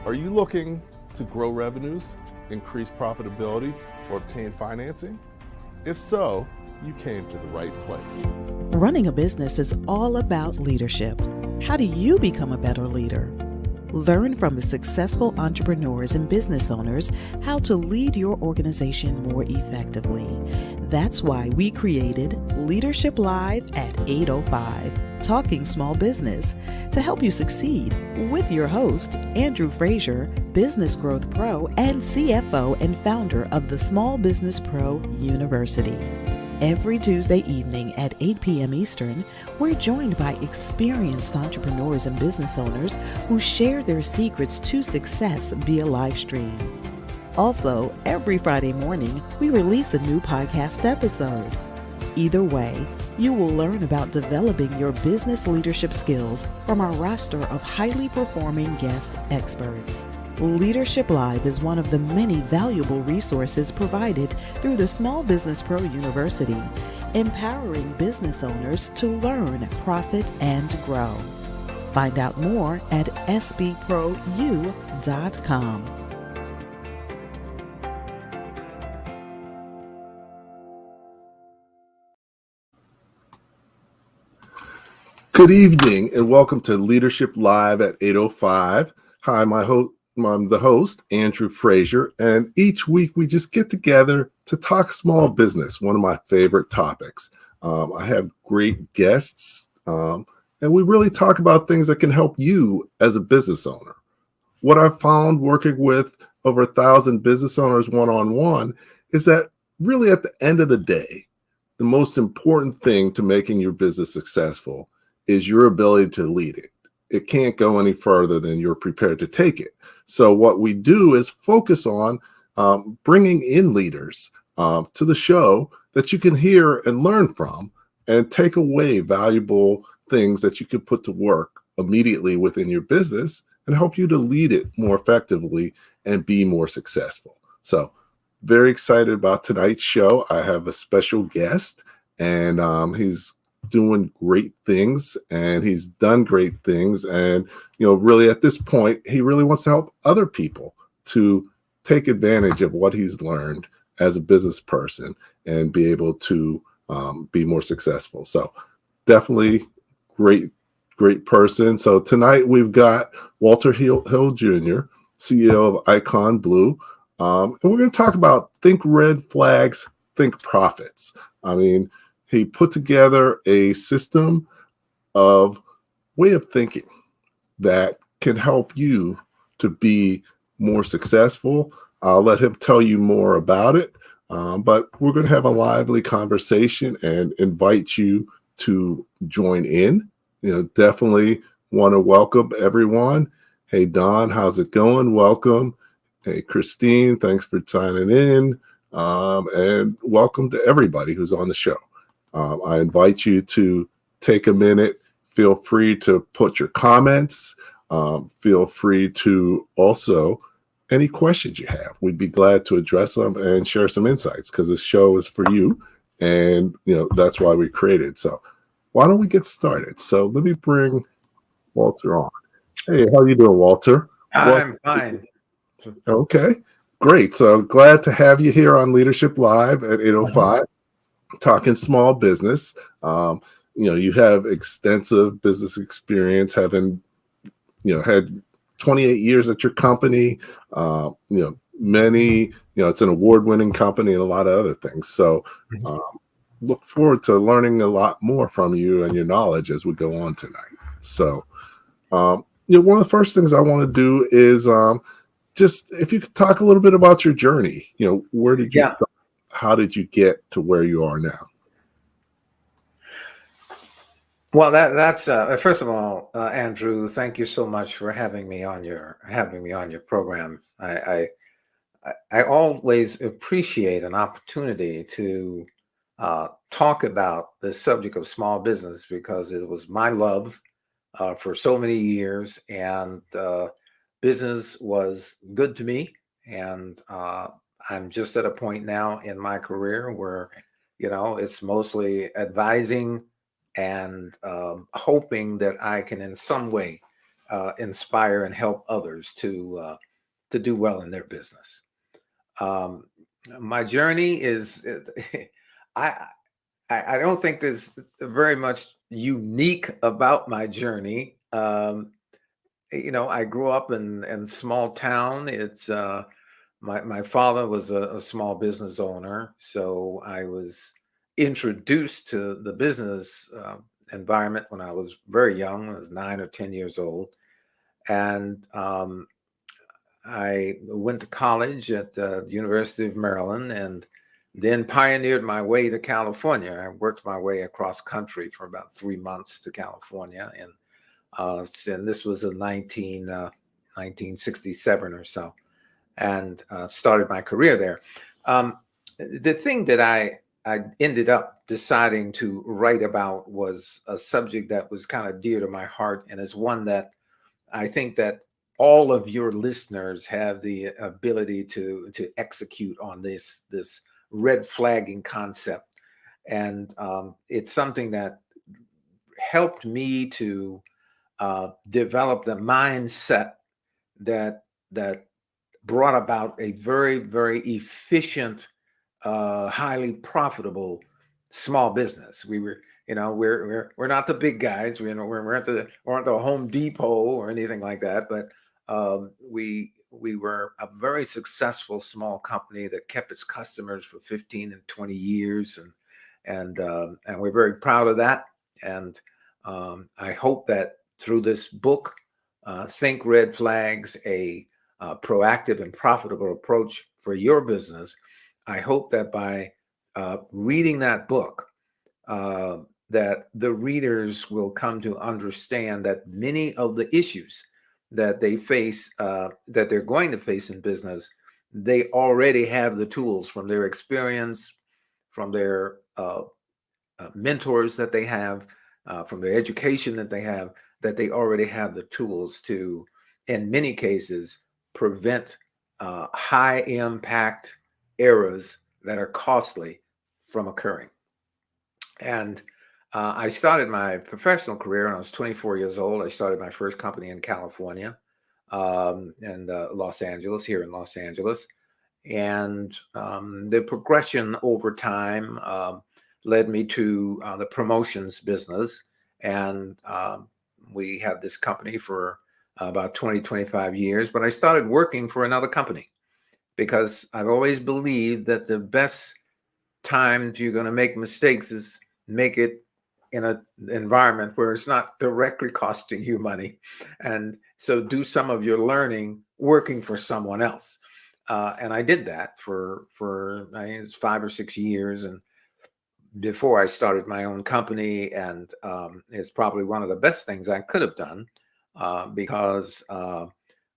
Are you looking to grow revenues, increase profitability, or obtain financing? If so, you came to the right place. Running a business is all about leadership. How do you become a better leader? Learn from the successful entrepreneurs and business owners how to lead your organization more effectively. That's why we created Leadership Live at 805, Talking Small Business, to help you succeed with your host, Andrew Frazier, Business Growth Pro and CFO and founder of the Small Business Pro University. Every Tuesday evening at 8 p.m. Eastern, we're joined by experienced entrepreneurs and business owners who share their secrets to success via live stream. Also, every Friday morning, we release a new podcast episode. Either way, you will learn about developing your business leadership skills from our roster of highly performing guest experts. Leadership Live is one of the many valuable resources provided through the Small Business Pro University, empowering business owners to learn, profit, and grow. Find out more at sbprou.com. Good evening and welcome to Leadership Live at 805. Hi, I'm the host, Andrew Frazier, and each week we just get together to talk small business, one of my favorite topics. I have great guests, and we really talk about things that can help you as a business owner. What I've found working with over 1,000 business owners one-on-one is that really at the end of the day, the most important thing to making your business successful is your ability to lead it. It can't go any further than you're prepared to take it. So what we do is focus on bringing in leaders to the show that you can hear and learn from and take away valuable things that you can put to work immediately within your business and help you to lead it more effectively and be more successful. So very excited about tonight's show. I have a special guest, and he's doing great things, and he's done great things, and really at this point he really wants to help other people to take advantage of what he's learned as a business person and be able to be more successful. So definitely great person. So tonight we've got Walter Hill Jr., CEO of Icon Blue, and we're going to talk about think red flags, think profits. I mean, he put together a system of way of thinking that can help you to be more successful. I'll let him tell you more about it, but we're going to have a lively conversation and invite you to join in. Definitely want to welcome everyone. Hey, Don, how's it going? Welcome. Hey, Christine, thanks for signing in, and welcome to everybody who's on the show. I invite you to take a minute. Feel free to put your comments. Feel free to also any questions you have. We'd be glad to address them and share some insights because this show is for you, and that's why we created. So why don't we get started? So let me bring Walter on. Hey, how you doing, Walter? I'm fine. Okay, great. So glad to have you here on Leadership Live at 805. Talking small business. You have extensive business experience, having had 28 years at your company. Many, it's an award-winning company and a lot of other things. So look forward to learning a lot more from you and your knowledge as we go on tonight. So one of the first things I want to do is just if you could talk a little bit about your journey. Where did you start? How did you get to where you are now? Well, that's first of all, Andrew, thank you so much for having me on your program. I always appreciate an opportunity to talk about the subject of small business because it was my love for so many years, and business was good to me, and I'm just at a point now in my career where, it's mostly advising and hoping that I can in some way inspire and help others to do well in their business. My journey is, I I don't think there's very much unique about my journey. I grew up in small town. It's my father was a small business owner, so I was introduced to the business environment when I was very young. I was 9 or 10 years old, and I went to college at the University of Maryland, and then pioneered my way to California. I worked my way across country for about 3 months to California, and this was in 1967 or so, and started my career there. The thing that I ended up deciding to write about was a subject that was kind of dear to my heart, and is one that I think that all of your listeners have the ability to execute on this red flagging concept, and it's something that helped me to develop the mindset that brought about a very, very efficient, highly profitable small business. We were, we're not the big guys. We're at the Home Depot or anything like that, but we were a very successful small company that kept its customers for 15 and 20 years, and we're very proud of that. And I hope that through this book, Think Red Flags, a proactive and profitable approach for your business, I hope that by reading that book, that the readers will come to understand that many of the issues that they face, that they're going to face in business, they already have the tools from their experience, from their mentors that they have, from their education that they already have the tools to, in many cases, prevent high impact errors that are costly from occurring. And I started my professional career when I was 24 years old. I started my first company in California, and Los Angeles, here in Los Angeles. And the progression over time led me to the promotions business. And we had this company for about 20, 25 years. But I started working for another company because I've always believed that the best time you're going to make mistakes is make it in an environment where it's not directly costing you money. And so do some of your learning working for someone else. And I did that for I think it's 5 or 6 years, and before I started my own company. And it's probably one of the best things I could have done, because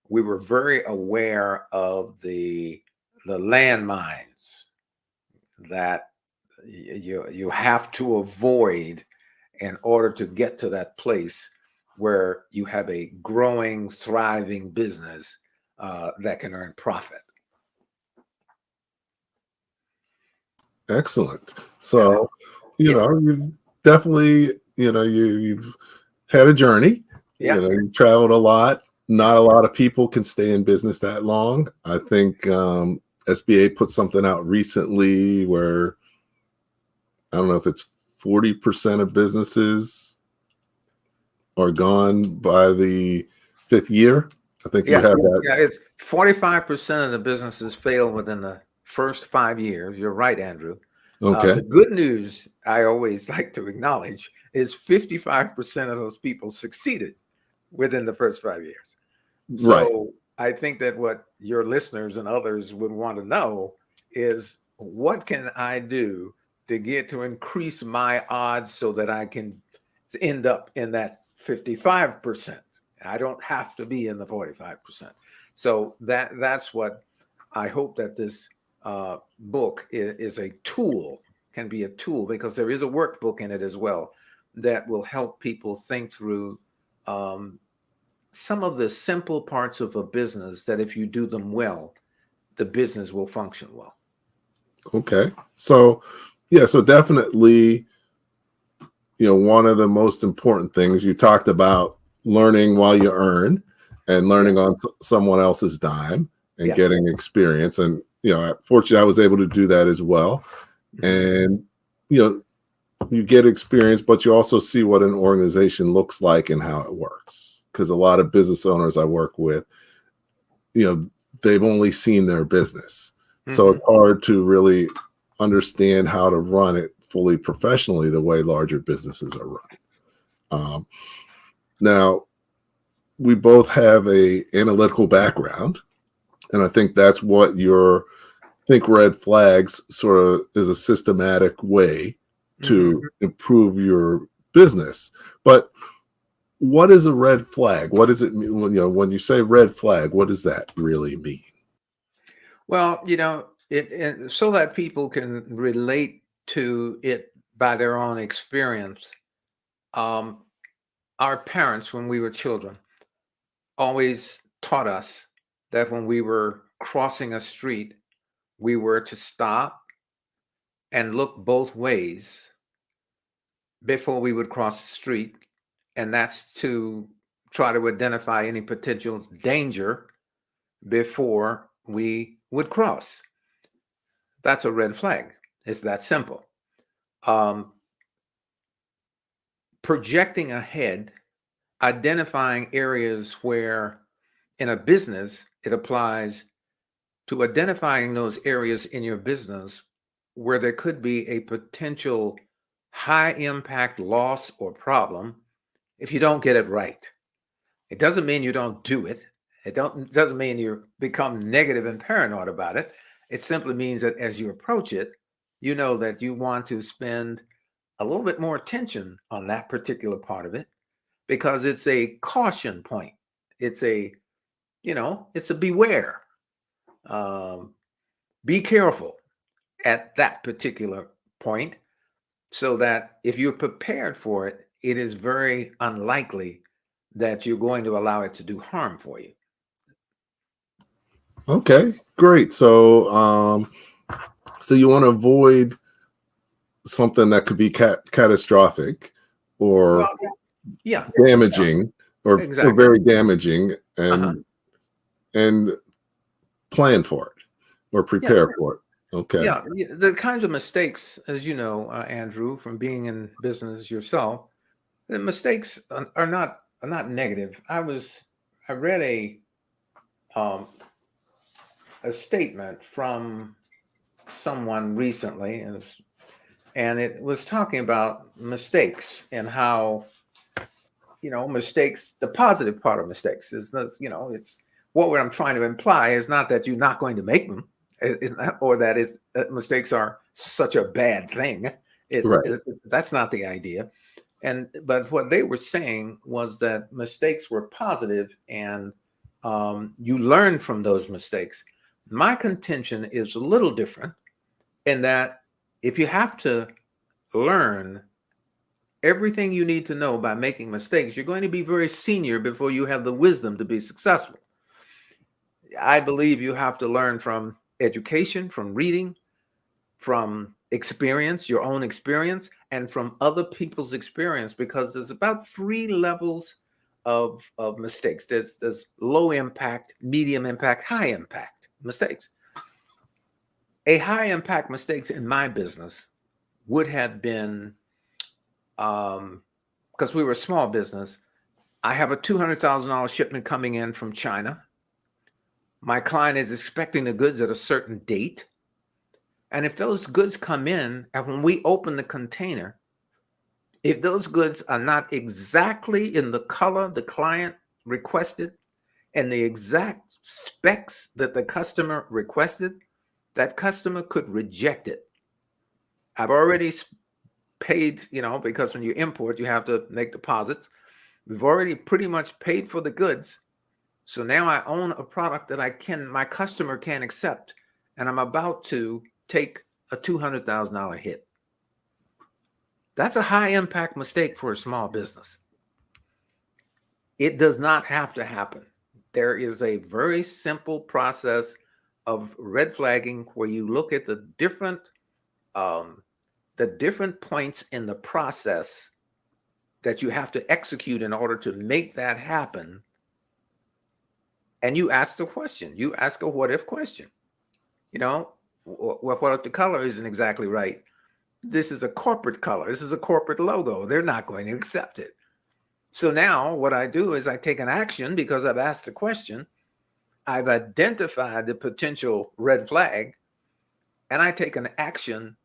we were very aware of the landmines that you have to avoid in order to get to that place where you have a growing, thriving business that can earn profit. Excellent. So, you've definitely, you've had a journey. Yeah. You traveled a lot. Not a lot of people can stay in business that long. I think SBA put something out recently where, I don't know if it's 40% of businesses are gone by the 5th year. I think you have that. Yeah, it's 45% of the businesses fail within the first 5 years. You're right, Andrew. Okay. The good news I always like to acknowledge is 55% of those people succeeded within the first 5 years. So Right. I think that what your listeners and others would want to know is, what can I do to get to increase my odds so that I can end up in that 55%? I don't have to be in the 45%. So that's what I hope that this book is a tool, can be a tool, because there is a workbook in it as well that will help people think through some of the simple parts of a business that if you do them well, the business will function well. Okay. So, so definitely, one of the most important things you talked about learning while you earn and learning on someone else's dime and getting experience. And, fortunately, I was able to do that as well. And, you get experience, but you also see what an organization looks like and how it works. Because a lot of business owners I work with, they've only seen their business. So it's hard to really understand how to run it fully professionally the way larger businesses are run. Now, we both have a analytical background, and I think that's what your Think Red Flags sort of is a systematic way to improve your business. But what is a red flag? What does it mean when you say red flag? What does that really mean? Well, it so that people can relate to it by their own experience. Our parents, when we were children, always taught us that when we were crossing a street, we were to stop and look both ways before we would cross the street. And that's to try to identify any potential danger before we would cross. That's a red flag. It's that simple. Projecting ahead, identifying areas where in a business, it applies to identifying those areas in your business where there could be a potential high impact loss or problem if you don't get it right. It doesn't mean you don't do it. It doesn't mean you become negative and paranoid about it. It simply means that as you approach it, you know that you want to spend a little bit more attention on that particular part of it because it's a caution point. It's a beware. Be careful at that particular point so that if you're prepared for it, it is very unlikely that you're going to allow it to do harm for you. Okay, great. So, so you want to avoid something that could be catastrophic or damaging or very damaging, and plan for it or prepare for it. Okay. Yeah, the kinds of mistakes, as you know, Andrew, from being in business yourself, the mistakes are not negative. I read a statement from someone recently, and it was talking about mistakes and how mistakes. The positive part of mistakes is it's what I'm trying to imply is not that you're not going to make them, or that mistakes are such a bad thing. That's not the idea. But what they were saying was that mistakes were positive and you learn from those mistakes. My contention is a little different in that if you have to learn everything you need to know by making mistakes, you're going to be very senior before you have the wisdom to be successful. I believe you have to learn from education, from reading, from experience, your own experience, and from other people's experience, because there's about 3 levels of mistakes. There's low impact, medium impact, high impact mistakes. A high impact mistakes in my business would have been, because we were a small business, I have a $200,000 shipment coming in from China. My client is expecting the goods at a certain date. And if those goods come in, and when we open the container, if those goods are not exactly in the color the client requested and the exact specs that the customer requested, that customer could reject it. I've already paid, because when you import, you have to make deposits. We've already pretty much paid for the goods. So now I own a product that my customer can accept, and I'm about to take a $200,000 hit. That's a high impact mistake for a small business. It does not have to happen. There is a very simple process of red flagging where you look at the different points in the process that you have to execute in order to make that happen. And you ask the question, you ask a what if question. What if the color isn't exactly right? This is a corporate color. This is a corporate logo. They're not going to accept it. So now what I do is I take an action because I've asked the question. I've identified the potential red flag, and I take an action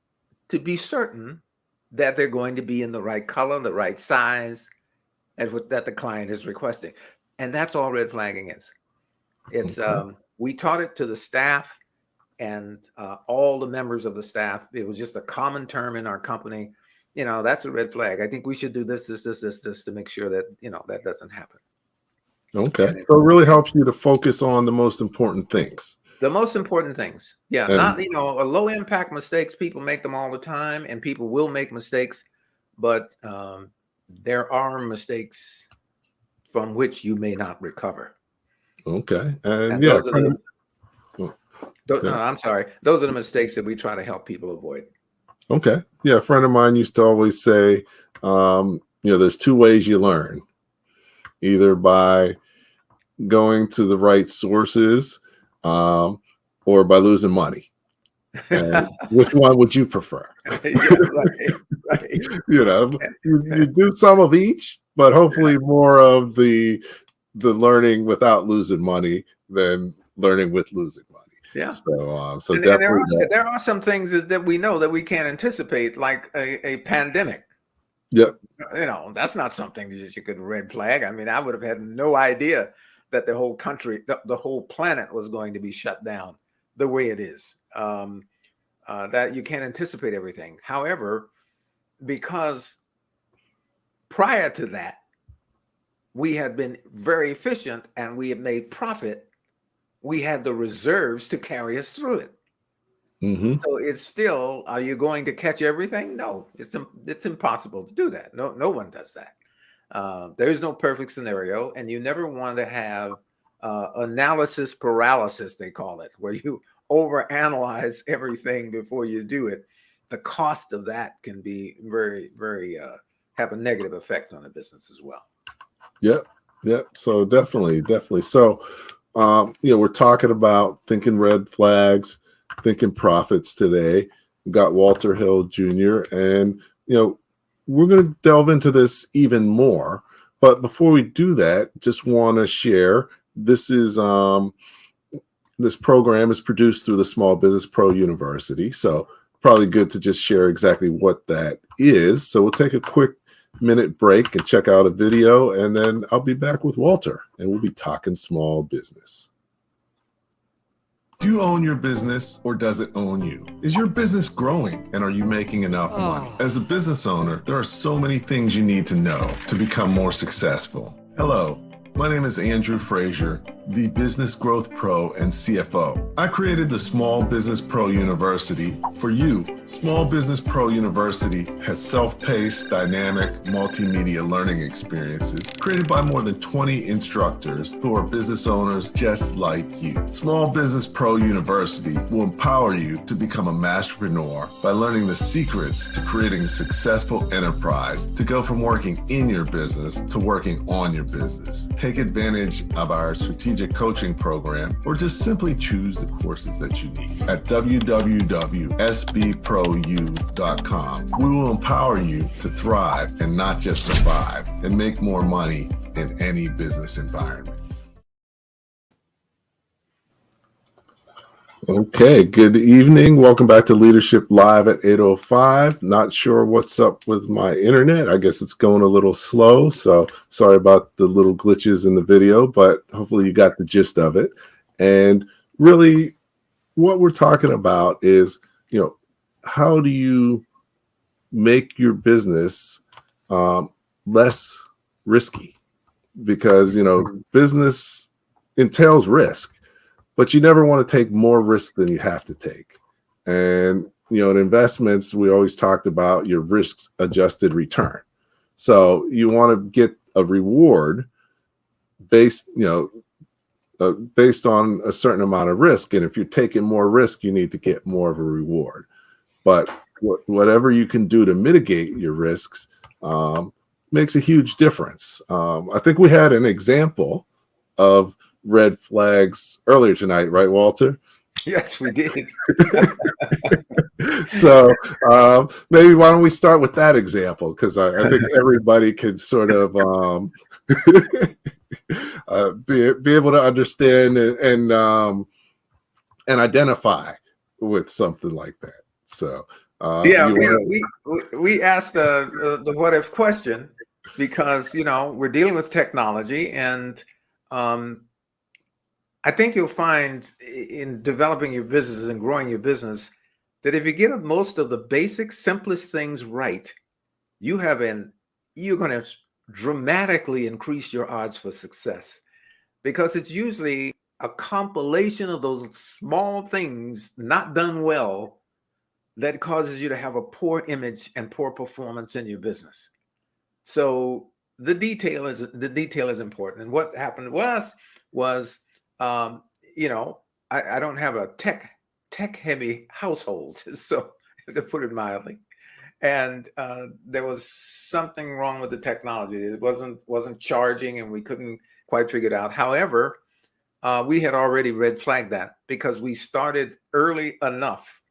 to be certain that they're going to be in the right color, the right size, that the client is requesting. And that's all red flagging is. It's we taught it to the staff and all the members of the staff. It was just a common term in our company. That's a red flag. I think we should do this to make sure that, that doesn't happen. Okay. So it really helps you to focus on the most important things. The most important things. Yeah. Not, a low impact mistakes. People make them all the time, and people will make mistakes, but there are mistakes from which you may not recover. Okay. I'm sorry. Those are the mistakes that we try to help people avoid. Okay. Yeah. A friend of mine used to always say, there's two ways you learn, either by going to the right sources or by losing money. And which one would you prefer? Right. You do some of each, but hopefully more of the learning without losing money than learning with losing money. Yeah. So and definitely there are some things that we know that we can't anticipate, like a pandemic. Yep. That's not something that you could red flag. I mean, I would have had no idea that the whole country, the whole planet was going to be shut down the way it is. That you can't anticipate everything. However, because prior to that, we had been very efficient and we had made profit, we had the reserves to carry us through it. Mm-hmm. So it's still, are you going to catch everything? No, it's impossible to do that. No one does that. There is no perfect scenario, and you never want to have analysis paralysis, they call it, where you overanalyze everything before you do it. The cost of that can be very, very have a negative effect on the business as well. Yep. So definitely. So, we're talking about thinking red flags, thinking profits today. We've got Walter Hill Jr. And, we're going to delve into this even more. But before we do that, just want to share, this program is produced through the Small Business Pro University. So probably good to just share exactly what that is. So we'll take a quick minute break and check out a video, and then I'll be back with Walter and we'll be talking small business. Do you own your business, or does it own you? Is your business growing, and are you making enough money? As a business owner, there are so many things you need to know to become more successful. Hello, my name is Andrew Frazier, the Business Growth Pro and CFO. I created the Small Business Pro University for you. Small Business Pro University has self-paced, dynamic, multimedia learning experiences created by more than 20 instructors who are business owners just like you. Small Business Pro University will empower you to become a masterpreneur by learning the secrets to creating a successful enterprise, to go from working in your business to working on your business. Take advantage of our strategic coaching program, or just simply choose the courses that you need at www.sbprou.com. We will empower you to thrive and not just survive, and make more money in any business environment. Okay, good evening. Welcome back to Leadership Live at 8:05. Not sure what's up with my internet. I guess it's going a little slow, so sorry about the little glitches in the video, but hopefully you got the gist of it. And really what we're talking about is, how do you make your business less risky? Because, business entails risk, but you never want to take more risk than you have to take. And, in investments, we always talked about your risk adjusted return. So you want to get a reward based on a certain amount of risk. And if you're taking more risk, you need to get more of a reward. But whatever you can do to mitigate your risks, makes a huge difference. I think we had an example of red flags earlier tonight, right, Walter? Yes, we did. So maybe why don't we start with that example? Because I think everybody could sort of be able to understand and identify with something like that. So Yeah, we asked the what if question because we're dealing with technology, and I think you'll find in developing your business and growing your business that if you get most of the basic, simplest things right, you're going to dramatically increase your odds for success, because it's usually a compilation of those small things not done well that causes you to have a poor image and poor performance in your business. So the detail is important. And what happened to us was, I don't have a tech heavy household, so to put it mildly. And there was something wrong with the technology. It wasn't charging, and we couldn't quite figure it out. However, we had already red flagged that because we started early enough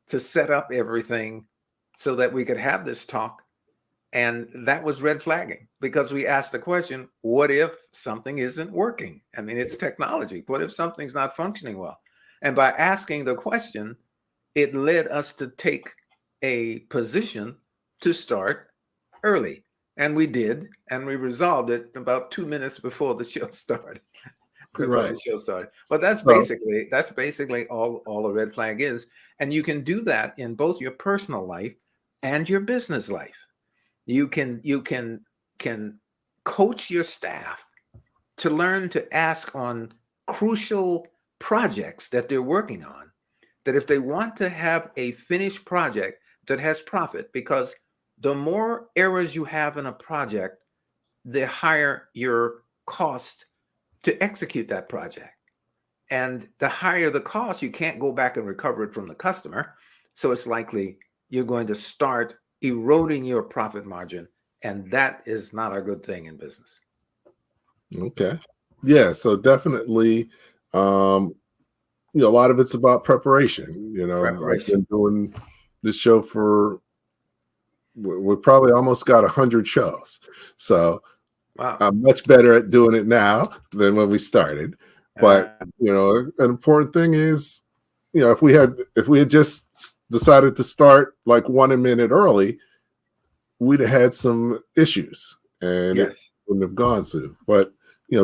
to set up everything so that we could have this talk. And that was red flagging because we asked the question, what if something isn't working? I mean, it's technology. What if something's not functioning well? And by asking the question, it led us to take a position to start early. And we did, and we resolved it about 2 minutes before the show started. But that's basically all a red flag is. And you can do that in both your personal life and your business life. You can coach your staff to learn to ask on crucial projects that they're working on, that if they want to have a finished project that has profit, because the more errors you have in a project, the higher your cost to execute that project. And the higher the cost, you can't go back and recover it from the customer. So it's likely you're going to start eroding your profit margin. And that is not a good thing in business. Okay. Yeah. So definitely, a lot of it's about preparation. I've been doing this show we probably almost got 100 shows. So wow. I'm much better at doing it now than when we started. But, an important thing is, if we had just decided to start like 1 minute early, we'd have had some issues and it wouldn't have gone through. But,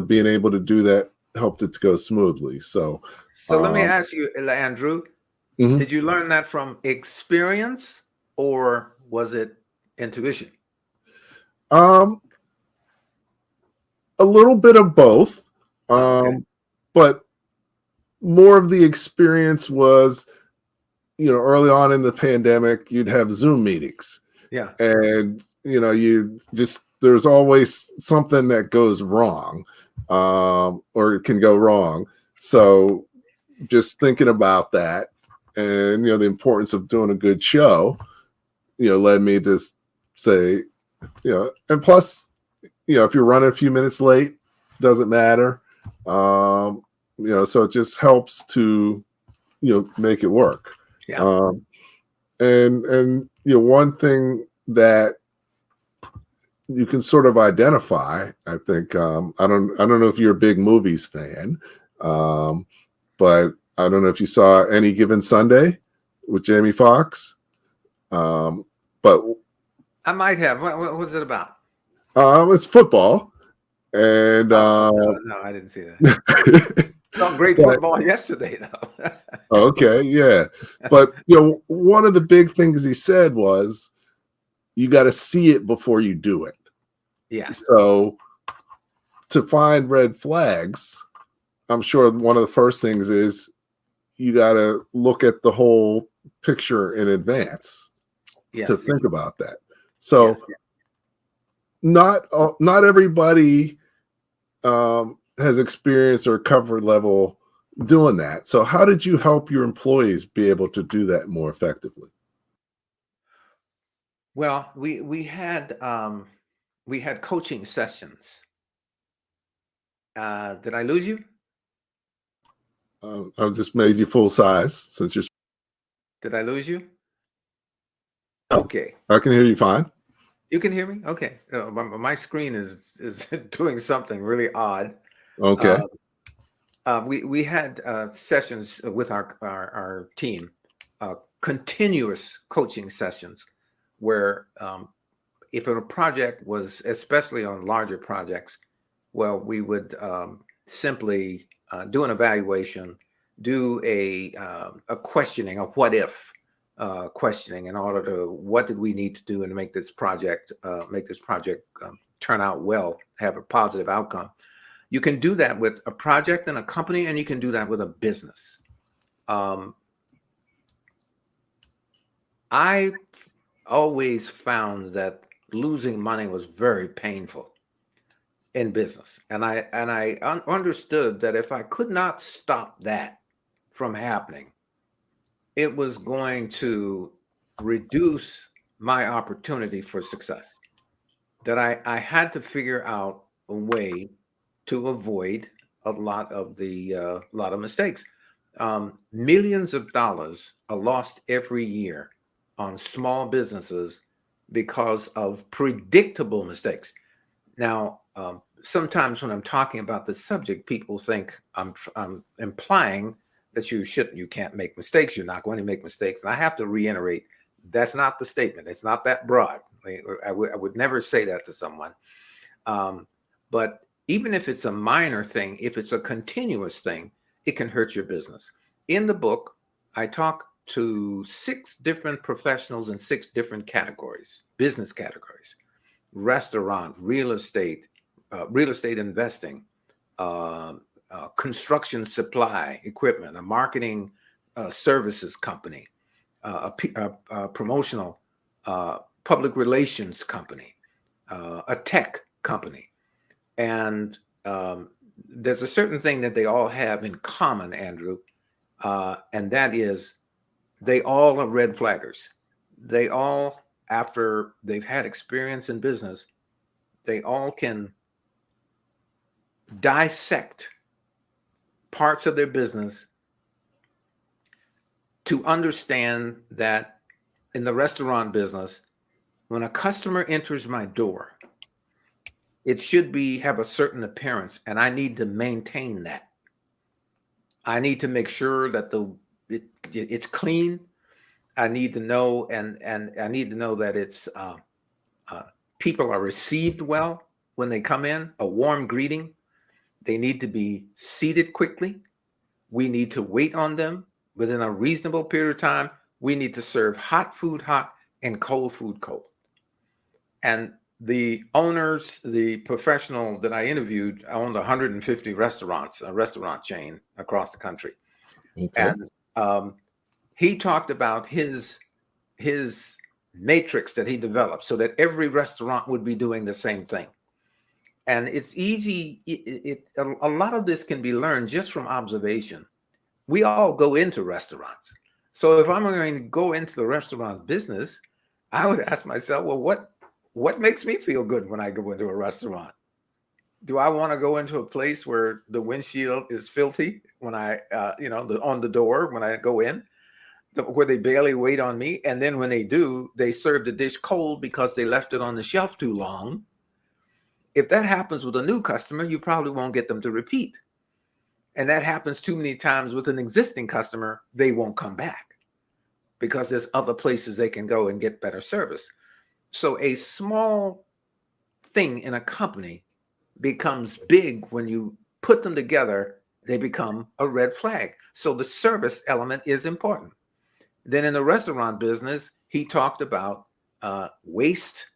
being able to do that helped it to go smoothly. So let me ask you, Andrew, did you learn that from experience or was it intuition? A little bit of both. But more of the experience was, early on in the pandemic, you'd have Zoom meetings. Yeah. And, there's always something that goes wrong, or it can go wrong. So just thinking about that and, the importance of doing a good show, led me to say, and plus, if you're running a few minutes late, doesn't matter. So it just helps to, make it work. Yeah. And one thing that you can sort of identify, I think, I don't know if you're a big movies fan, but I don't know if you saw Any Given Sunday with Jamie Foxx. But I might have. What was it about? It's football. And no, I didn't see that. Saw great football yesterday, though. Okay, yeah. But one of the big things he said was you got to see it before you do it. Yeah. So to find red flags, I'm sure one of the first things is you got to look at the whole picture in advance to think about that. So not everybody has experience or comfort level doing that. So how did you help your employees be able to do that more effectively? Well, we had we had coaching sessions. Did I lose you? I just made you full size since you're. Did I lose you? Okay. I can hear you fine. You can hear me? Okay. My screen is doing something really odd. Okay. We had sessions with our team, continuous coaching sessions, where if a project was, especially on larger projects, well, we would simply do an evaluation, do a questioning, a what if questioning, in order to what did we need to do and make this project turn out well, have a positive outcome. You can do that with a project and a company, and you can do that with a business. I always found that losing money was very painful in business, and I understood that if I could not stop that from happening, it was going to reduce my opportunity for success. That I had to figure out a way to avoid a lot of mistakes. Millions of dollars are lost every year on small businesses because of predictable mistakes. Now, sometimes when I'm talking about this subject, people think I'm implying that you can't make mistakes. You're not going to make mistakes. And I have to reiterate, that's not the statement. It's not that broad. I would never say that to someone. But even if it's a minor thing, if it's a continuous thing, it can hurt your business. In the book, I talk to 6 different professionals in 6 different categories, business categories: restaurant, real estate investing, construction supply equipment, a marketing services company, a promotional public relations company, a tech company. And there's a certain thing that they all have in common, Andrew, and that is they all are red flaggers. They all, after they've had experience in business, they all can dissect parts of their business to understand that in the restaurant business, when a customer enters my door, it should have a certain appearance, and I need to maintain that. I need to make sure that it's clean. I need to know, and I need to know that it's people are received well when they come in, a warm greeting. They need to be seated quickly. We need to wait on them within a reasonable period of time. We need to serve hot food hot and cold food cold. And the owners, the professional that I interviewed, owned 150 restaurants, a restaurant chain across the country. Okay. And he talked about his matrix that he developed so that every restaurant would be doing the same thing. And it's easy. A lot of this can be learned just from observation. We all go into restaurants. So if I'm going to go into the restaurant business, I would ask myself, well, what makes me feel good when I go into a restaurant? Do I want to go into a place where the windshield is filthy when I, on the door when I go in, where they barely wait on me? And then when they do, they serve the dish cold because they left it on the shelf too long. If that happens with a new customer, you probably won't get them to repeat. And that happens too many times with an existing customer, they won't come back because there's other places they can go and get better service. So a small thing in a company becomes big when you put them together. They become a red flag. So the service element is important. Then in the restaurant business, he talked about waste.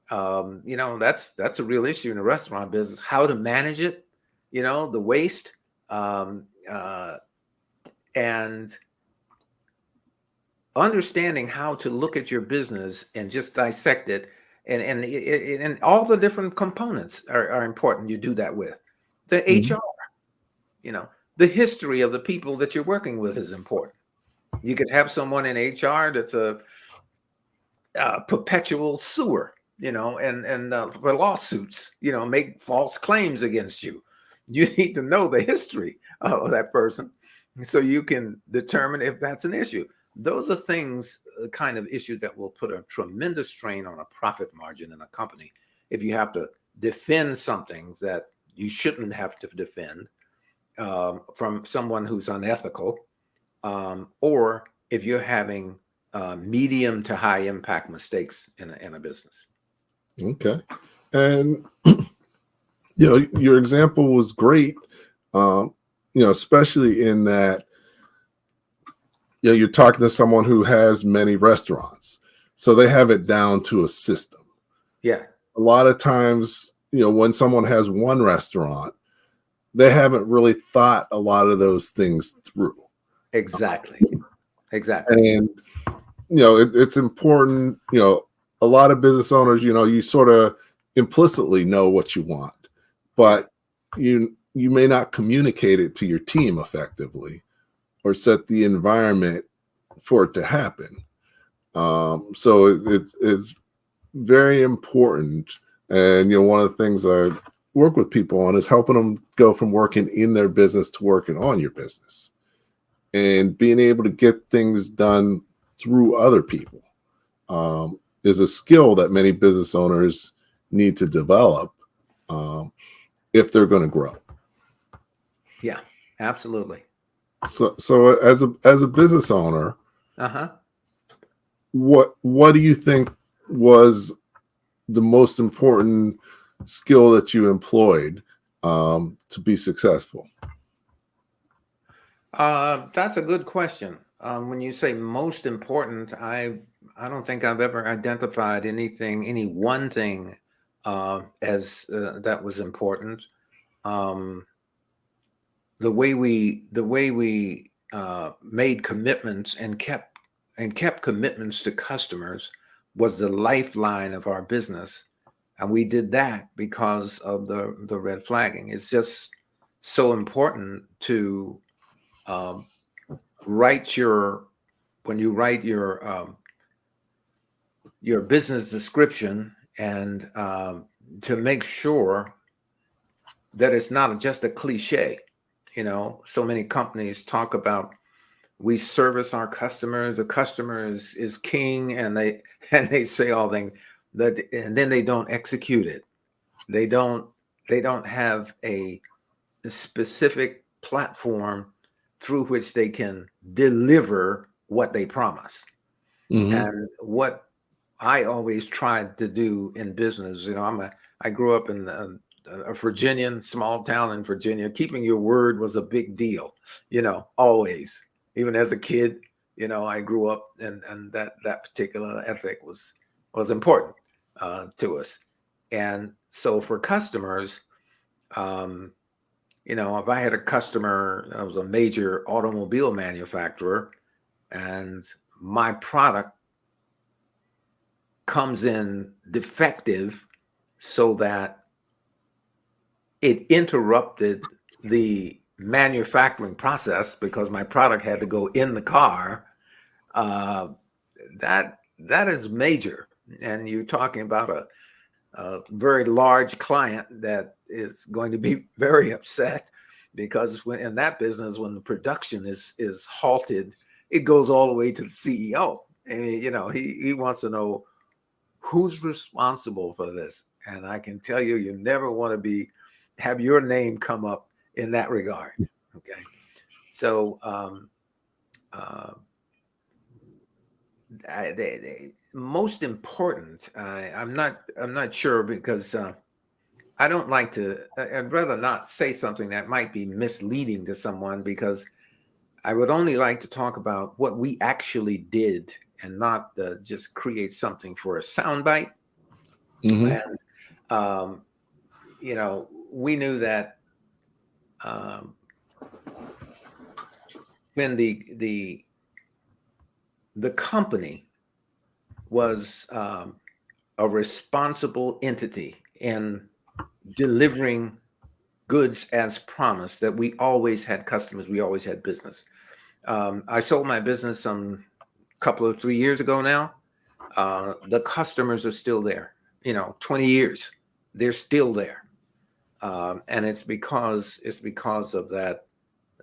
That's a real issue in the restaurant business, how to manage it, the waste, and understanding how to look at your business and just dissect it. And all the different components are important. You do that with the HR, the history of the people that you're working with is important. You could have someone in HR that's a perpetual sewer. and for lawsuits, make false claims against you. You need to know the history of that person so you can determine if that's an issue. Those are things, kind of issues that will put a tremendous strain on a profit margin in a company if you have to defend something that you shouldn't have to defend from someone who's unethical, or if you're having medium to high impact mistakes in a business. Okay. And, your example was great, especially in that, you're talking to someone who has many restaurants. So they have it down to a system. Yeah. A lot of times, when someone has one restaurant, they haven't really thought a lot of those things through. Exactly. Exactly. And, it's important, a lot of business owners, you sort of implicitly know what you want, but you may not communicate it to your team effectively or set the environment for it to happen. So it's very important. And, one of the things I work with people on is helping them go from working in their business to working on your business and being able to get things done through other people. Is a skill that many business owners need to develop if they're going to grow. Yeah, absolutely. So as a business owner, what do you think was the most important skill that you employed to be successful? That's a good question. When you say most important, I don't think I've ever identified any one thing as that was important. The way we made commitments and kept commitments to customers was the lifeline of our business, and we did that because of the red flagging. It's just so important to write your business description and to make sure that it's not just a cliche. So many companies talk about, we service our customers, the customer is king, and they say all things that, and then they don't execute it. They don't have a specific platform through which they can deliver what they promise. Mm-hmm. And what I always tried to do in business, I grew up in a Virginian, small town in Virginia. Keeping your word was a big deal, always. Even as a kid, I grew up, and that particular ethic was important to us. And so for customers, if I had a customer that was a major automobile manufacturer and my product comes in defective so that it interrupted the manufacturing process because my product had to go in the car, that is major. And you're talking about a very large client that is going to be very upset, because when in that business, when the production is halted, it goes all the way to the CEO. I mean, he wants to know who's responsible for this. And I can tell you, you never want to have your name come up in that regard. Okay. So, most important, I'm not sure, because I don't like to, I'd rather not say something that might be misleading to someone, because I would only like to talk about what we actually did and not just create something for a soundbite. Mm-hmm. And, we knew that when the company was a responsible entity in delivering goods as promised, that we always had customers, we always had business. I sold my business some 3 years ago now. The customers are still there. 20 years. They're still there. And it's because of that,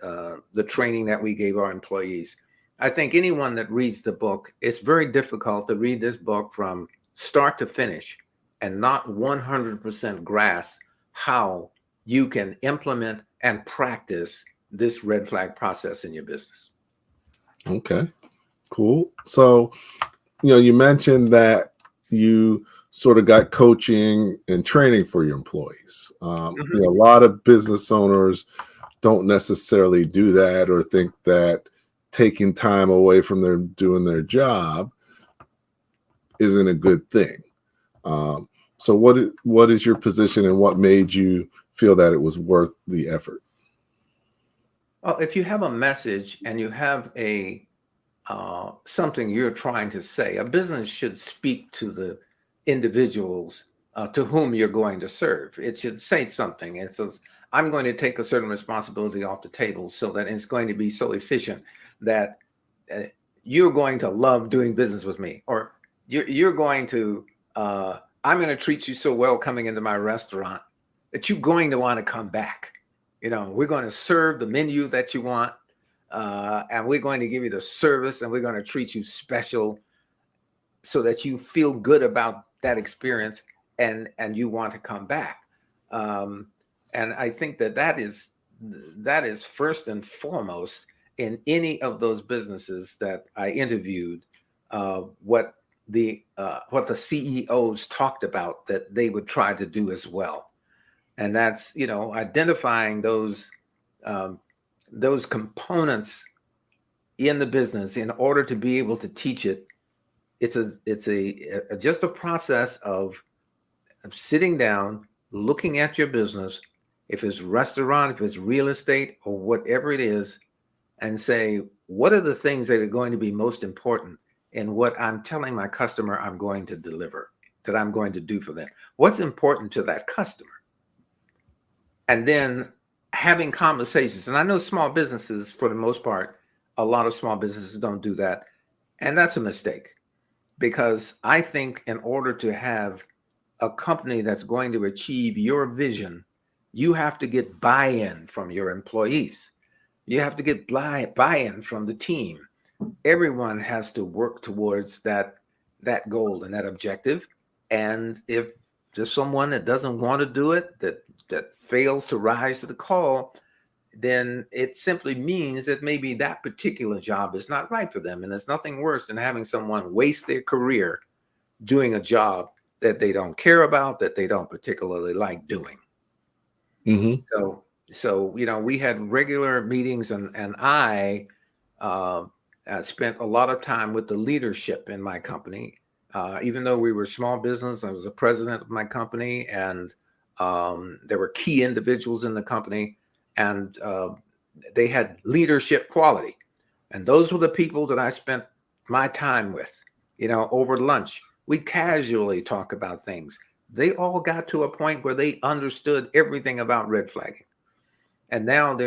the training that we gave our employees. I think anyone that reads the book, it's very difficult to read this book from start to finish and not 100% grasp how you can implement and practice this red flag process in your business. Okay, cool. So, you mentioned that you sort of got coaching and training for your employees. A lot of business owners don't necessarily do that, or think that taking time away from them doing their job isn't a good thing. So what is your position, and what made you feel that it was worth the effort? Well, if you have a message and you have a something you're trying to say, a business should speak to the individuals to whom you're going to serve. It should say something. It says, I'm going to take a certain responsibility off the table so that it's going to be so efficient that you're going to love doing business with me, or you're going to, I'm going to treat you so well coming into my restaurant that you're going to want to come back. We're going to serve the menu that you want, and we're going to give you the service, and we're going to treat you special so that you feel good about that experience, and you want to come back. And I think that is first and foremost in any of those businesses that I interviewed, what the CEOs talked about that they would try to do as well. And that's, identifying those components in the business in order to be able to teach it. It's just a process of sitting down, looking at your business, if it's restaurant, if it's real estate, or whatever it is, and say, what are the things that are going to be most important in what I'm telling my customer I'm going to deliver, that I'm going to do for them? What's important to that customer? And then having conversations. And I know small businesses, for the most part, a lot of small businesses don't do that. And that's a mistake, because I think in order to have a company that's going to achieve your vision, you have to get buy-in from your employees. You have to get buy-in from the team. Everyone has to work towards that goal and that objective. And if there's someone that doesn't want to do it, that fails to rise to the call, then it simply means that maybe that particular job is not right for them. And there's nothing worse than having someone waste their career doing a job that they don't care about, that they don't particularly like doing. So we had regular meetings, and I spent a lot of time with the leadership in my company. Even though we were small business, I was the president of my company, and there were key individuals in the company, and they had leadership quality. And those were the people that I spent my time with, over lunch. We casually talk about things. They all got to a point where they understood everything about red flagging. And now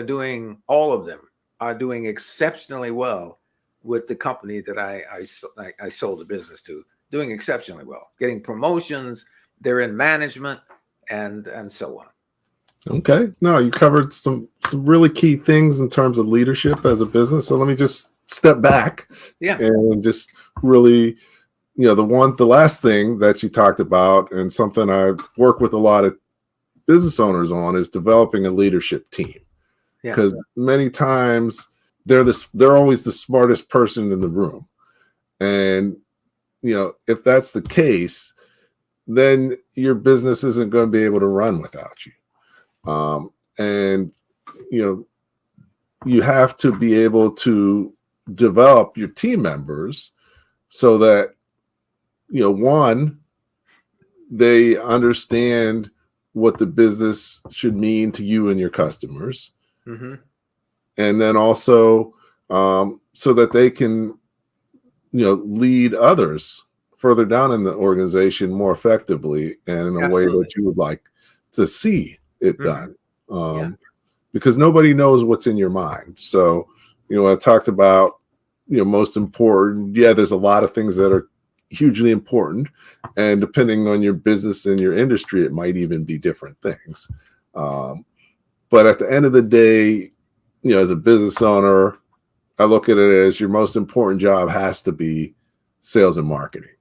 all of them are doing exceptionally well with the company that I sold the business to, doing exceptionally well, getting promotions. They're in management and so on. Okay. No, you covered some really key things in terms of leadership as a business. So let me just step back and just really, the last thing that you talked about, and something I work with a lot of business owners on, is developing a leadership team. Because many times they're always the smartest person in the room. And, if that's the case, then your business isn't going to be able to run without you. And, you have to be able to develop your team members so that, one, they understand what the business should mean to you and your customers. Mm-hmm. And then also so that they can, lead others further down in the organization more effectively and in a way that you would like to see it done. Because nobody knows what's in your mind. So, I talked about, most important. Yeah, there's a lot of things that are hugely important. And depending on your business and your industry, it might even be different things. But at the end of the day, as a business owner, I look at it as your most important job has to be sales and marketing,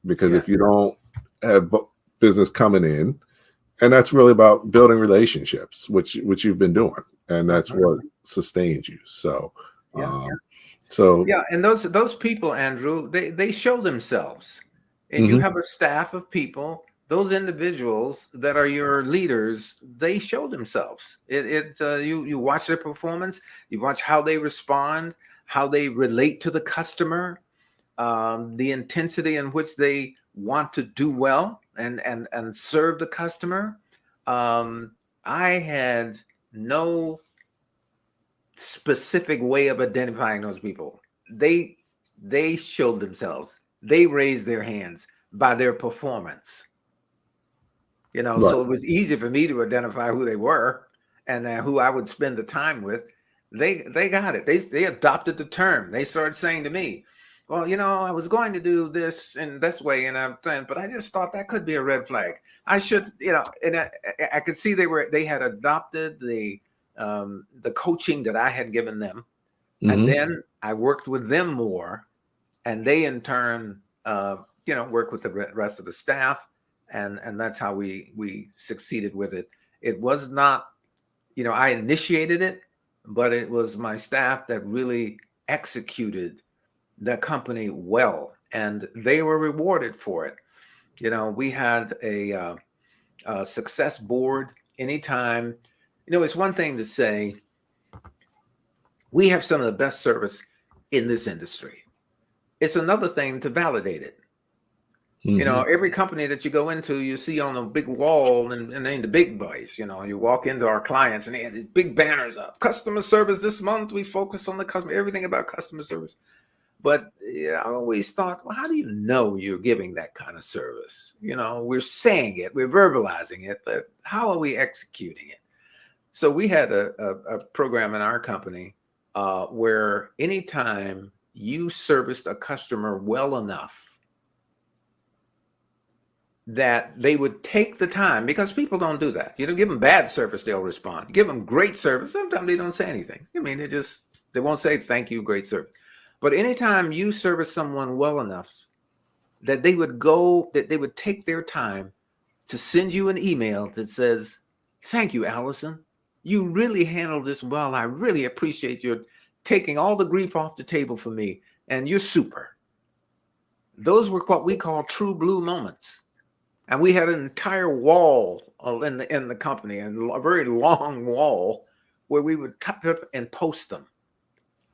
because if you don't have business coming in, and that's really about building relationships, which you've been doing, and that's what sustains you. So, and those people, Andrew, they show themselves, and you have a staff of people. Those individuals that are your leaders, they show themselves. You watch their performance, you watch how they respond, how they relate to the customer, the intensity in which they want to do well and serve the customer. I had no specific way of identifying those people. They showed themselves. They raised their hands by their performance. So it was easy for me to identify who they were and who I would spend the time with. They got it. They adopted the term. They started saying to me, well, I was going to do this in this way, and I'm saying, but I just thought that could be a red flag. I should, and I could see they had adopted the coaching that I had given them, and then I worked with them more, and they in turn, worked with the rest of the staff, and that's how we succeeded with it. It was not, I initiated it, but it was my staff that really executed the company well, and they were rewarded for it. We had a success board. Anytime, it's one thing to say we have some of the best service in this industry. It's another thing to validate it. Every company that you go into, you see on a big wall, and then the big boys, you walk into our clients and they have these big banners up. Customer service this month, we focus on the customer, everything about customer service. But I always thought, well, how do you know you're giving that kind of service? We're saying it, we're verbalizing it, but how are we executing it? So we had a program in our company where anytime you serviced a customer well enough that they would take the time, because people don't do that. Give them bad service, they'll respond. Give them great service, sometimes they don't say anything. They won't say thank you, great service. But anytime you service someone well enough that they would take their time to send you an email that says, thank you, Allison. You really handled this well. I really appreciate your taking all the grief off the table for me, and you're super. Those were what we call true blue moments. And we had an entire wall in the company, and a very long wall where we would type up and post them,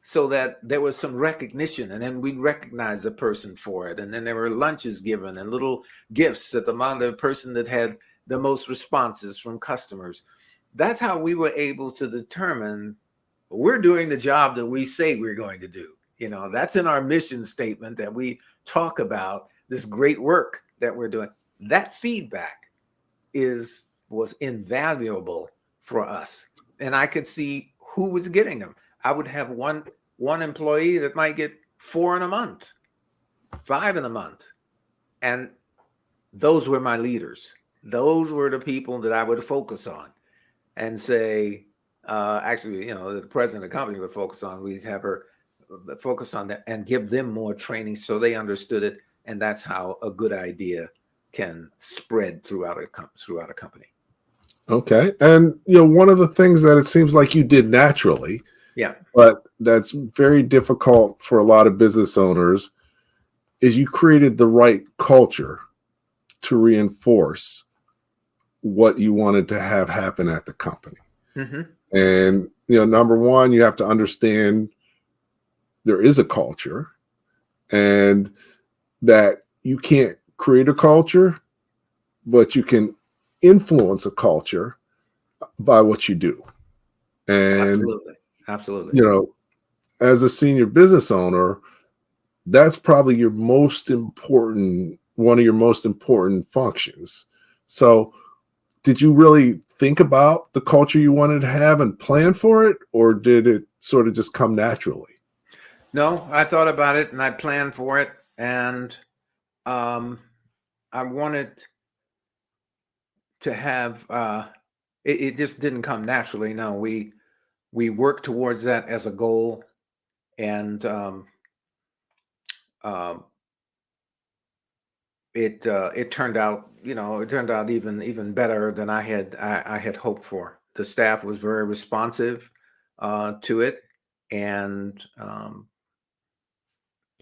so that there was some recognition, and then we recognized the person for it. And then there were lunches given and little gifts at the person that had the most responses from customers. That's how we were able to determine we're doing the job that we say we're going to do. That's in our mission statement that we talk about this great work that we're doing. That feedback was invaluable for us. And I could see who was getting them. I would have one employee that might get 4 in a month, 5 in a month. And those were my leaders. Those were the people that I would focus on and say, the president of the company would focus on. We'd have her focus on that and give them more training so they understood it. And that's how a good idea can spread throughout a company. Okay. And, one of the things that it seems like you did naturally, but that's very difficult for a lot of business owners, is you created the right culture to reinforce what you wanted to have happen at the company. And, number one, you have to understand there is a culture, and that you can't create a culture, but you can influence a culture by what you do. And Absolutely. As a senior business owner, that's probably one of your most important functions. So did you really think about the culture you wanted to have and plan for it, or did it sort of just come naturally? No, I thought about it and I planned for it. And I wanted to have it just didn't come naturally. No, we worked towards that as a goal, and um, it turned out, it turned out even better than I had hoped for. The staff was very responsive to it, and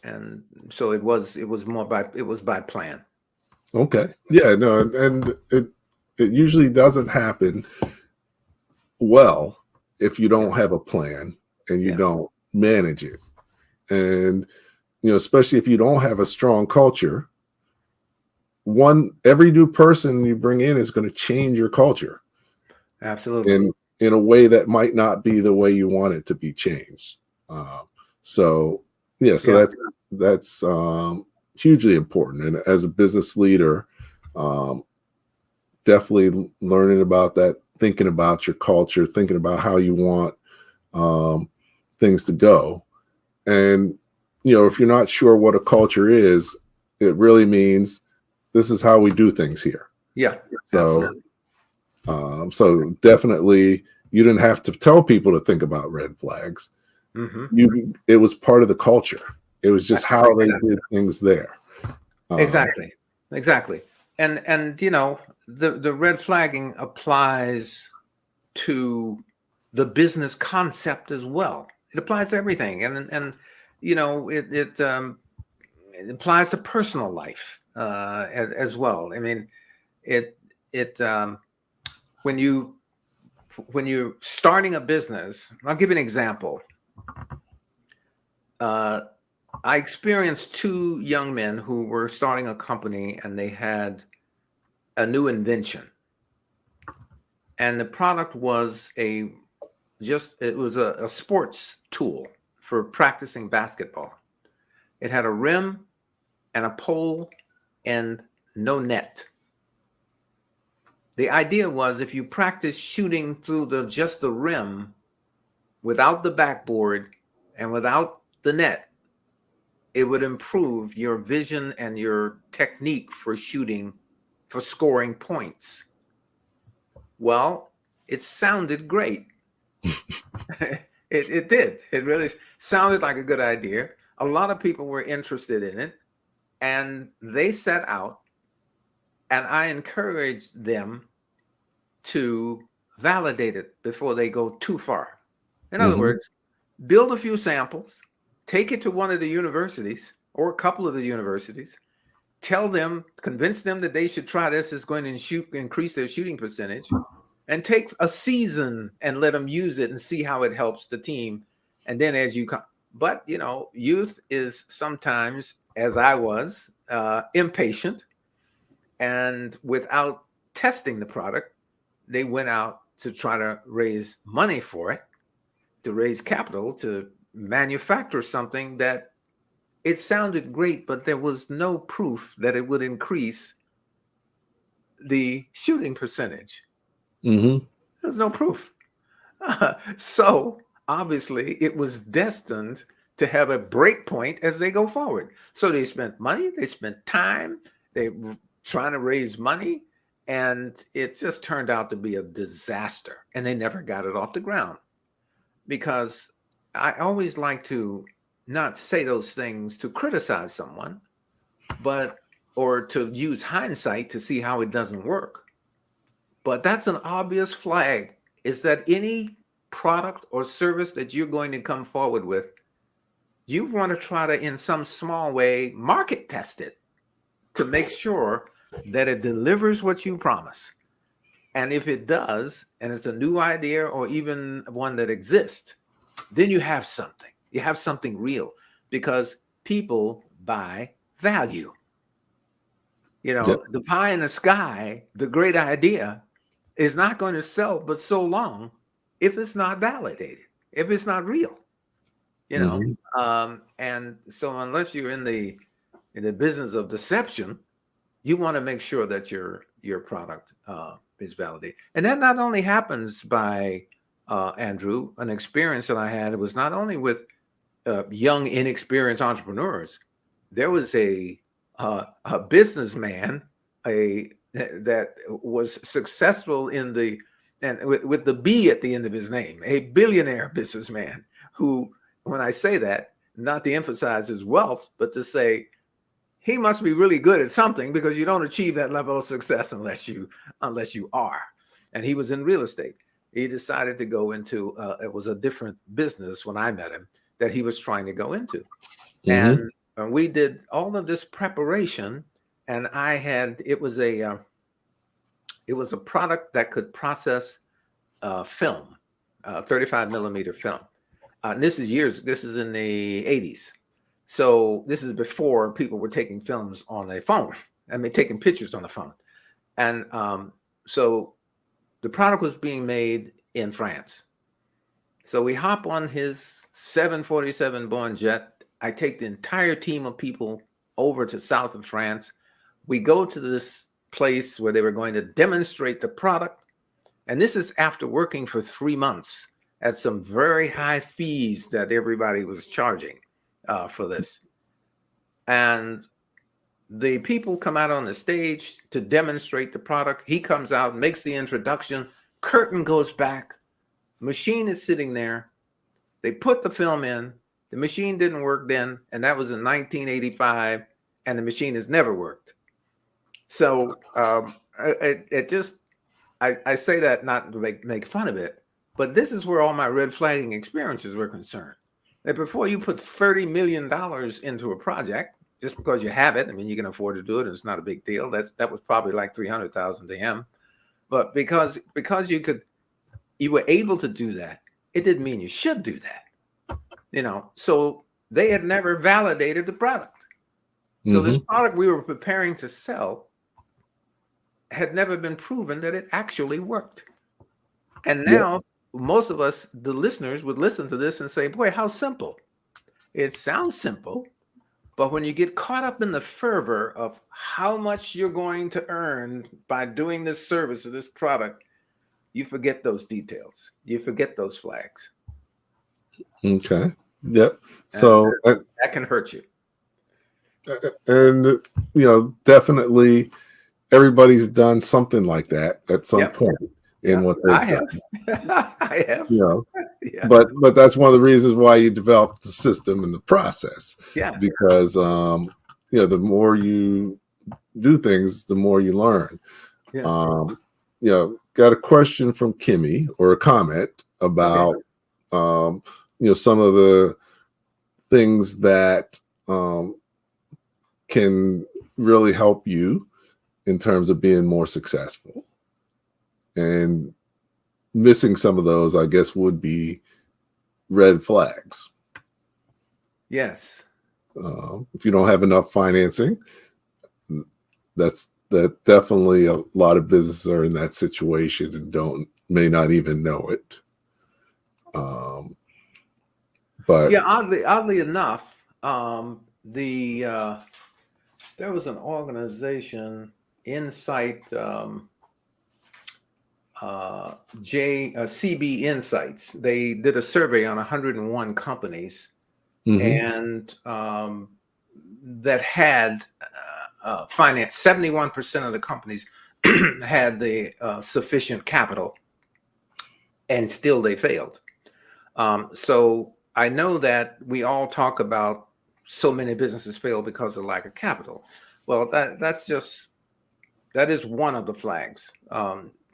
and so it was by plan. Okay. Yeah, no, and it usually doesn't happen well if you don't have a plan and you Yeah, don't manage it. And especially if you don't have a strong culture, every new person you bring in is going to change your culture absolutely. in a way that might not be the way you want it to be changed. Uh, so yeah, so Yeah, that's hugely important. And as a business leader, um, definitely learning about that, thinking about your culture, thinking about how you want um, things to go. And if you're not sure what a culture is, it really means this is how we do things here. yeah, So absolutely. so definitely you didn't have to tell people to think about red flags. Hmm. It was part of the culture. It was just how they Exactly. did things there. Um, Exactly. Exactly. And the red flagging applies to the business concept as well. It applies to everything, and it applies to personal life as well. I mean, it it when you when you're starting a business, I'll give you an example. Uh, I experienced two young men who were starting a company, and they had a new invention, and the product was a sports tool for practicing basketball. It had a rim and a pole and no net. The idea was if you practice shooting through just the rim without the backboard and without the net, it would improve your vision and your technique for shooting, for scoring points. Well, it sounded great. It did. It really sounded like a good idea. A lot of people were interested in it, and they set out, and I encouraged them to validate it before they go too far. In other mhm. words, build a few samples, take it to one of the universities or a couple of the universities, tell them, convince them that they should try this. It's going to increase their shooting percentage, and take a season and let them use it and see how it helps the team. And then as you come, but youth is sometimes, as I was, impatient, and without testing the product, they went out to try to raise money for it, to raise capital to manufacture something that it sounded great, but there was no proof that it would increase the shooting percentage. Mhm. There's no proof. So obviously, it was destined to have a break point as they go forward. So they spent money, they spent time, they were trying to raise money, and it just turned out to be a disaster. And they never got it off the ground, because I always like to not say those things to criticize someone, but or to use hindsight to see how it doesn't work. But that's an obvious flag, is that any product or service that you're going to come forward with, you want to try to, in some small way, market test it to make sure that it delivers what you promise. And if it does, and it's a new idea or even one that exists, then you have something. You have something real, because people buy value. Yeah. The pie in the sky, the great idea, is not going to sell but so long if it's not validated, if it's not real. you know Mhm. and so unless you're in the business of deception, you want to make sure that your product is validated. And that not only happens by Andrew, an experience that I had, it was not only with young inexperienced entrepreneurs. There was a businessman, that was successful in the, and with the B at the end of his name, a billionaire businessman who, when I say that, not to emphasize his wealth, but to say he must be really good at something, because you don't achieve that level of success unless you are. And he was in real estate. He decided to go into it was a different business when I met him that he was trying to go into. Mm-hmm. And we did all of this preparation, and it was a product that could process film, 35 millimeter film. This is in the 80s. So this is before people were taking films on a phone. I mean, taking pictures on the phone. And so the product was being made in France. So we hop on his 747 Boeing jet. I take the entire team of people over to south of France. We go to this place where they were going to demonstrate the product. And this is after working for 3 months at some very high fees that everybody was charging for this. And the people come out on the stage to demonstrate the product. He comes out, makes the introduction, curtain goes back, machine is sitting there. They put the film in. The machine didn't work then, and that was in 1985, and the machine has never worked. So I say that not to make fun of it, but this is where all my red flagging experiences were concerned. That before you put $30 million into a project, just because you have it, I mean, you can afford to do it, and it's not a big deal. That was probably like $300,000 to him, but because you were able to do that, it didn't mean you should do that. So they had never validated the product. So this product we were preparing to sell had never been proven that it actually worked. And now most of us, the listeners, would listen to this and say, boy, how simple. It sounds simple, but when you get caught up in the fervor of how much you're going to earn by doing this service or this product, you forget those details. You forget those flags. Okay. Yep. So that can hurt you. And definitely everybody's done something like that at some point in what they've done. I have. But that's one of the reasons why you develop the system and the process. Yeah. Because the more you do things, the more you learn. Yeah. Got a question from Kimmy, or a comment about some of the things that can really help you in terms of being more successful. And missing some of those, I guess, would be red flags. Yes. If you don't have enough financing, that definitely a lot of businesses are in that situation and may not even know it. But oddly enough, there was an organization, Insight, CB Insights. They did a survey on 101 companies, and that had finance. 71% of the companies had the sufficient capital, and still they failed. So I know that we all talk about so many businesses fail because of lack of capital. Well, that is one of the flags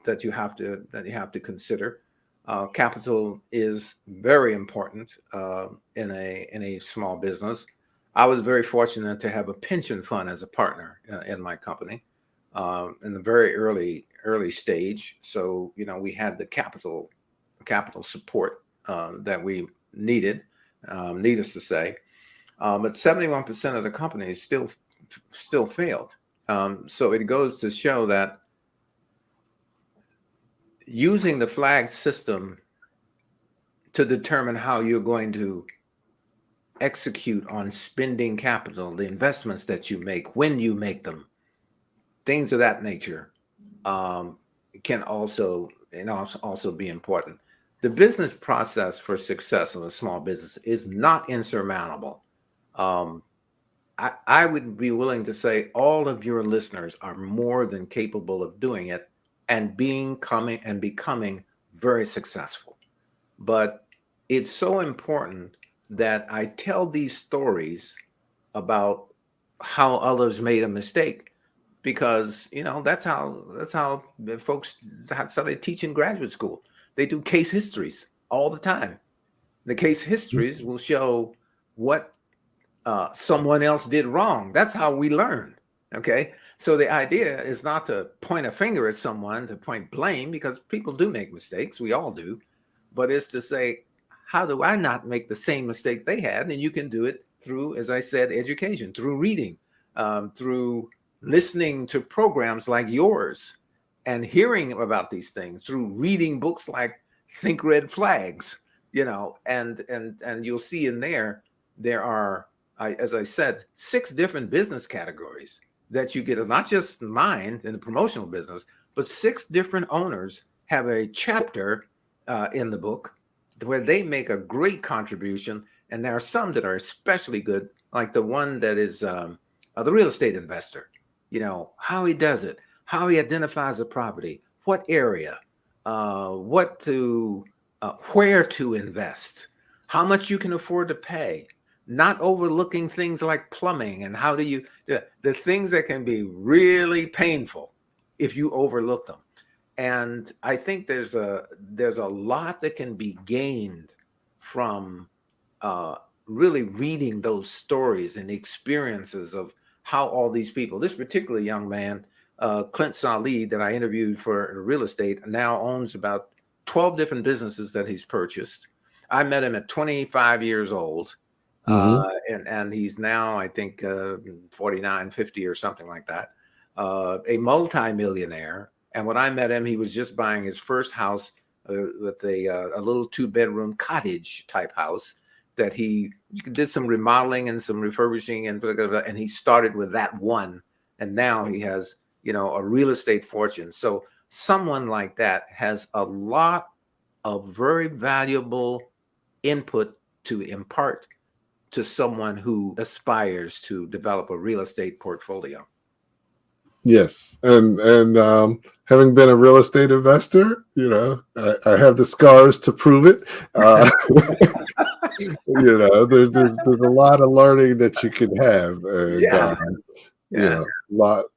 that you have to consider. Capital is very important in a small business. I was very fortunate to have a pension fund as a partner in my company in the very early stage. So we had the capital support that we needed. Needless to say, but 71% of the companies still failed. So it goes to show that using the flag system to determine how you're going to execute on spending capital, the investments that you make, when you make them, things of that nature, can also be important. The business process for success in a small business is not insurmountable. I would be willing to say all of your listeners are more than capable of doing it and becoming very successful. But it's so important that I tell these stories about how others made a mistake, because that's how the folks, that's how they teach in graduate school. They do case histories all the time. The case histories will show what someone else did wrong. That's how we learn. Okay. So the idea is not to point a finger at someone, to point blame, because people do make mistakes. We all do. But it's to say, how do I not make the same mistake they had? And you can do it through, as I said, education, through reading, through listening to programs like yours and hearing about these things, through reading books like Think Red Flags, and you'll see in there are, as I said, 6 different business categories that you get, not just mine in the promotional business, but 6 different owners have a chapter in the book where they make a great contribution. And there are some that are especially good, like the one that is the real estate investor, how he does it, how he identifies a property, what area, where to invest, how much you can afford to pay, not overlooking things like plumbing, and how do you, the things that can be really painful if you overlook them. And I think there's a lot that can be gained from really reading those stories and experiences of how all these people, this particular young man, Clint Salih, that I interviewed for real estate, now owns about 12 different businesses that he's purchased. I met him at 25 years old. And he's now, I think, 49, 50 or something like that, a multimillionaire. And when I met him, he was just buying his first house with a little 2-bedroom cottage type house that he did some remodeling and some refurbishing, and he started with that one. And now he has, a real estate fortune. So someone like that has a lot of very valuable input to impart to someone who aspires to develop a real estate portfolio. Yes, and having been a real estate investor, I have the scars to prove it. There's a lot of learning that you can have, and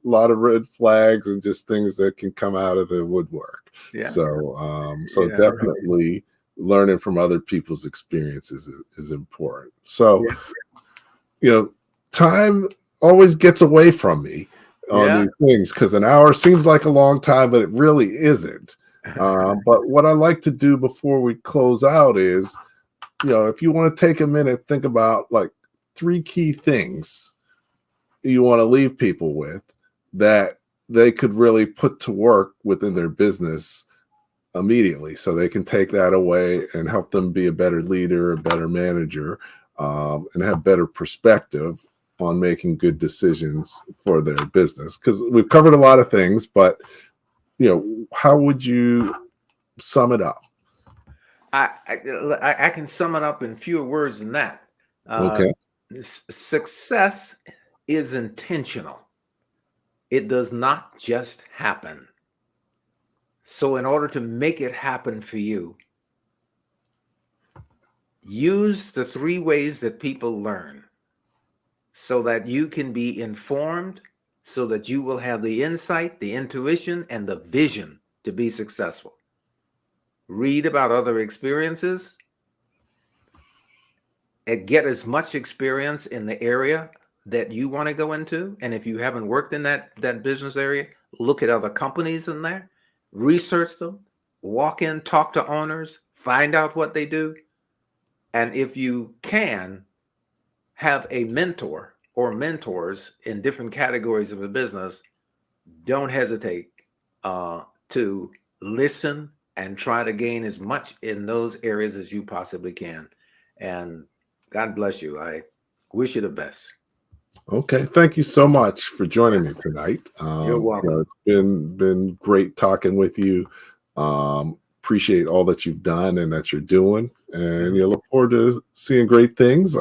lot of red flags and just things that can come out of the woodwork. So definitely learning from other people's experiences is important. So, time always gets away from me on these things, because an hour seems like a long time, but it really isn't. But what I like to do before we close out is, if you want to take a minute, think about like 3 key things you want to leave people with that they could really put to work within their business immediately, so they can take that away and help them be a better leader, a better manager, and have better perspective on making good decisions for their business. Because we've covered a lot of things, but how would you sum it up? I can sum it up in fewer words than that. Okay. Success is intentional. It does not just happen. So in order to make it happen for you, use the 3 ways that people learn so that you can be informed, so that you will have the insight, the intuition, and the vision to be successful. Read about other experiences and get as much experience in the area that you want to go into. And if you haven't worked in that business area, look at other companies in there, research them, walk in, talk to owners, find out what they do. And if you can, have a mentor or mentors in different categories of a business, don't hesitate to listen and try to gain as much in those areas as you possibly can. And God bless you. I wish you the best. Okay, thank you so much for joining me tonight. You're welcome. It's been great talking with you. Appreciate all that you've done and that you're doing, and you look forward to seeing great things.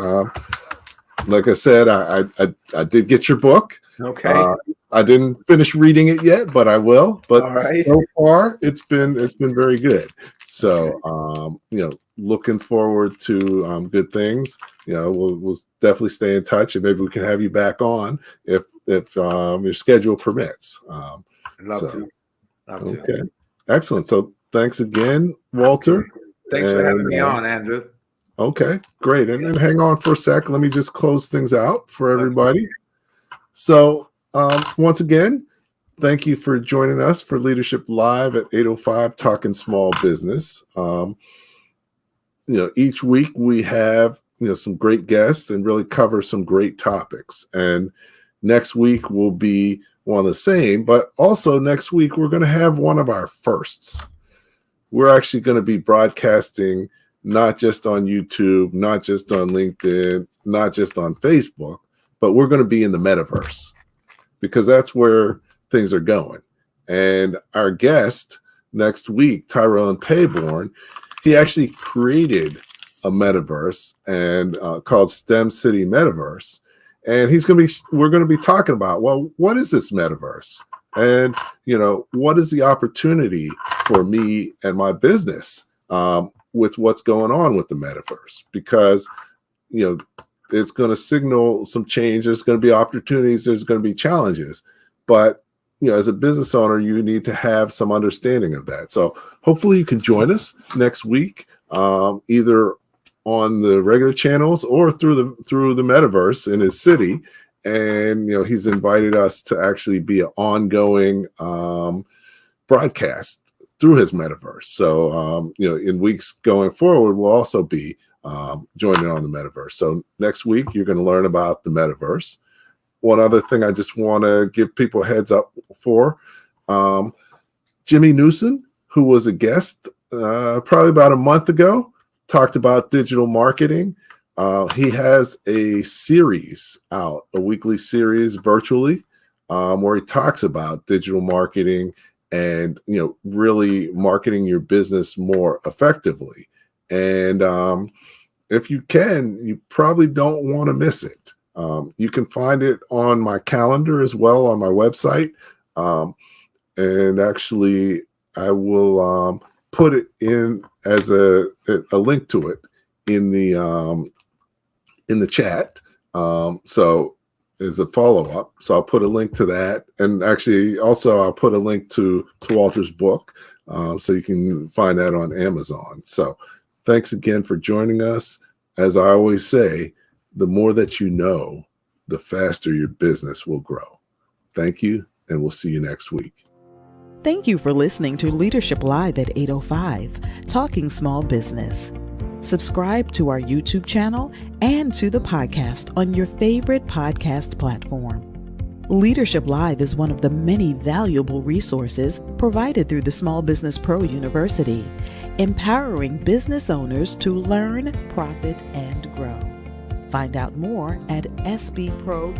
like I said, I did get your book. Okay. I didn't finish reading it yet, but I will. But All right. so far, it's been very good. So, looking forward to good things. We'll definitely stay in touch, and maybe we can have you back on if your schedule permits. Love to. Okay, excellent. So, thanks again, Walter. Thanks for having me on, Andrew. Okay, great. And then hang on for a sec. Let me just close things out for everybody. So, once again, thank you for joining us for Leadership Live at 8:05 Talking Small Business. Each week we have some great guests and really cover some great topics. And next week will be one of the same, but also next week we're going to have one of our firsts. We're actually going to be broadcasting not just on YouTube, not just on LinkedIn, not just on Facebook, but we're going to be in the metaverse, because that's where things are going. And our guest next week, Tyrone Taborn, he actually created a metaverse and called STEM City Metaverse. And we're going to be talking about, well, what is this metaverse? And, what is the opportunity for me and my business with what's going on with the metaverse? Because, it's going to signal some change. There's going to be opportunities. There's going to be challenges. But, as a business owner, you need to have some understanding of that. So hopefully you can join us next week, either on the regular channels or through the metaverse in his city. And, he's invited us to actually be an ongoing broadcast through his metaverse. So, in weeks going forward, we'll also be joining on the metaverse. So next week, you're going to learn about the metaverse. One other thing I just want to give people a heads up for, Jimmy Newsom, who was a guest probably about a month ago, talked about digital marketing. He has a series out, a weekly series virtually, where he talks about digital marketing and, really marketing your business more effectively. And if you can, you probably don't want to miss it. You can find it on my calendar as well on my website. And actually, I will put it in as a link to it in the chat. So as a follow-up. So I'll put a link to that. And actually, also, I'll put a link to Walter's book, so you can find that on Amazon. So thanks again for joining us. As I always say, the more that you know, the faster your business will grow. Thank you, and we'll see you next week. Thank you for listening to Leadership Live at 8:05, Talking Small Business. Subscribe to our YouTube channel and to the podcast on your favorite podcast platform. Leadership Live is one of the many valuable resources provided through the Small Business Pro University, empowering business owners to learn, profit, and grow. Find out more at sbpro.u.com.